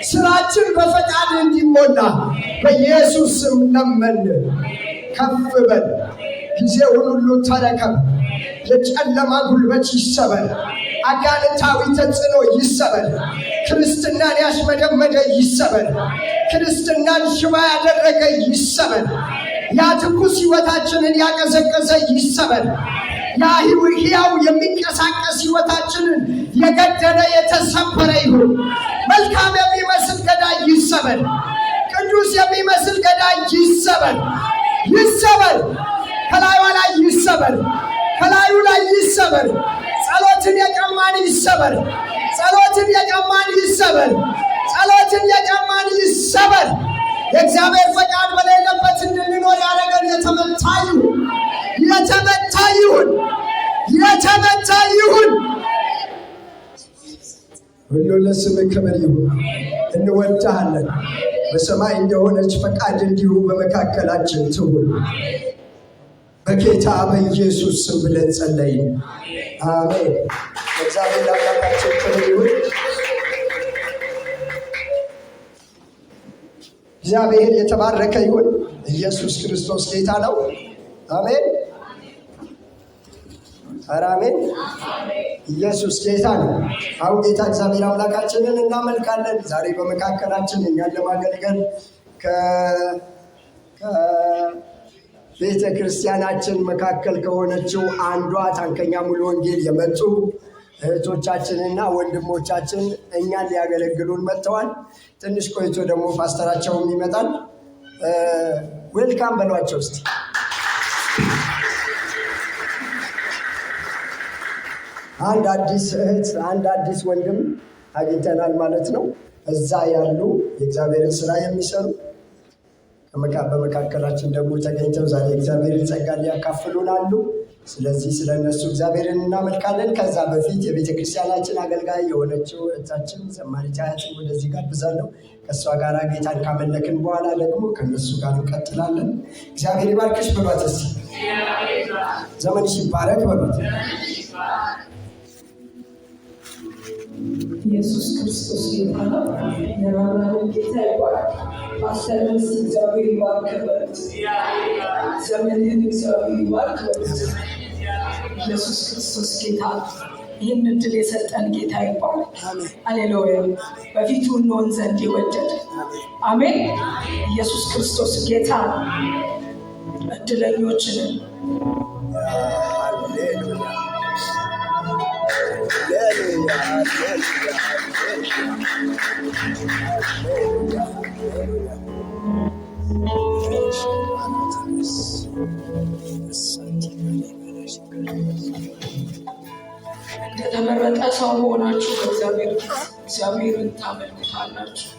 Speaker 1: ስራችን በፈቃድ እንዲሞላ በኢየሱስም ለመን። ከፍ በል። ጊዜውን ሁሉ ተረከብ። የጨለማ ጉልበት ይሰበር። አጋንንታዊ ተጽዕኖ ይሰበር። ክርስትናን ያሽመደመደ ይሰበር። ክርስትናን ሽባ ያደረገ ይሰበር። ያ ትኩስ ሕይወታችንን ያቀዘቀዘ ይሰበር። ያ ሕያው የሚንቀሳቀስ ሕይወታችንን የገደለ የተሰበረ ይሁን። መልካም የሚመስል ገዳይ ይሰበር። ቅዱስ የሚመስል ገዳይ ይሰበር። ይሰበር። ከላዩ ላይ ይሰበር። ከላዩ ላይ ይሰበር። ጸሎትን የቀማን ይሰበር። ጸሎትን የቀማን ይሰበር። ጸሎትን የቀማን ይሰበር። የእግዚአብሔር ፈቃድ በሌለበት እንድንኖር ያደረገን የተመታ ይሁን። የተመታ ይሁን። የተመታ ይሁን። ሁሉ ለስምህ ክብር ይሁን። እንወድሃለን። በሰማይ እንደሆነች ፈቃድ እንዲሁ በመካከላችን ትሁን። በጌታ በኢየሱስ ስም ብለን ጸለይን። አሜን። እግዚአብሔር አምላካችን ክብር ይሁን። እግዚአብሔር የተባረከ ይሁን። ኢየሱስ ክርስቶስ ጌታ ነው። አሜን። ኧረ አሜን። ኢየሱስ ጌታ ነው። አሁን ጌታ እግዚአብሔር አምላካችንን እናመልካለን። ዛሬ በመካከላችን እኛን ለማገልገል ቤተ ክርስቲያናችን መካከል ከሆነችው አንዷ ታንከኛ ሙሉ ወንጌል የመጡ እህቶቻችንና ወንድሞቻችን እኛን ሊያገለግሉን መጥተዋል። ትንሽ ቆይቶ ደግሞ ፓስተራቸውም ይመጣል። ዌልካም በሏቸው እስቲ። አንድ አዲስ እህት፣ አንድ አዲስ ወንድም አግኝተናል ማለት ነው። እዛ ያሉ የእግዚአብሔርን ስራ የሚሰሩ በመካከላችን ደግሞ ተገኝተው ዛሬ እግዚአብሔርን ጸጋ ሊያካፍሉን አሉ። ስለዚህ ስለ እነሱ እግዚአብሔርን እናመልካለን። ከዛ በፊት የቤተ ክርስቲያናችን አገልጋይ የሆነችው እህታችን ዘማሪት አያትን ወደዚህ ጋብዛለሁ። ከእሷ ጋር ጌታን ካመለክን በኋላ ደግሞ ከእነሱ ጋር እንቀጥላለን። እግዚአብሔር ይባርክሽ በሏት እስቲ። ዘመንሽ ይባረክ በሏት።
Speaker 2: ኢየሱስ ክርስቶስ ጌታ ነው። የራራውን ጌታ ይባርክ። ፓስተርን እግዚአብሔር ይባርክ በሉት። ዘመንህን እግዚአብሔር ይባርክ በሉት። ኢየሱስ ክርስቶስ ጌታ ነው። ይህን እድል የሰጠን ጌታ ይባርክ። ሃሌሉያ። በፊቱ እንሆን ዘንድ የወደደ አሜን። ኢየሱስ ክርስቶስ ጌታ ነው። እድለኞችንን እንደተመረጠ ሰው ሆናችሁ እግዚአብሔርን ታመልኩታላችሁ።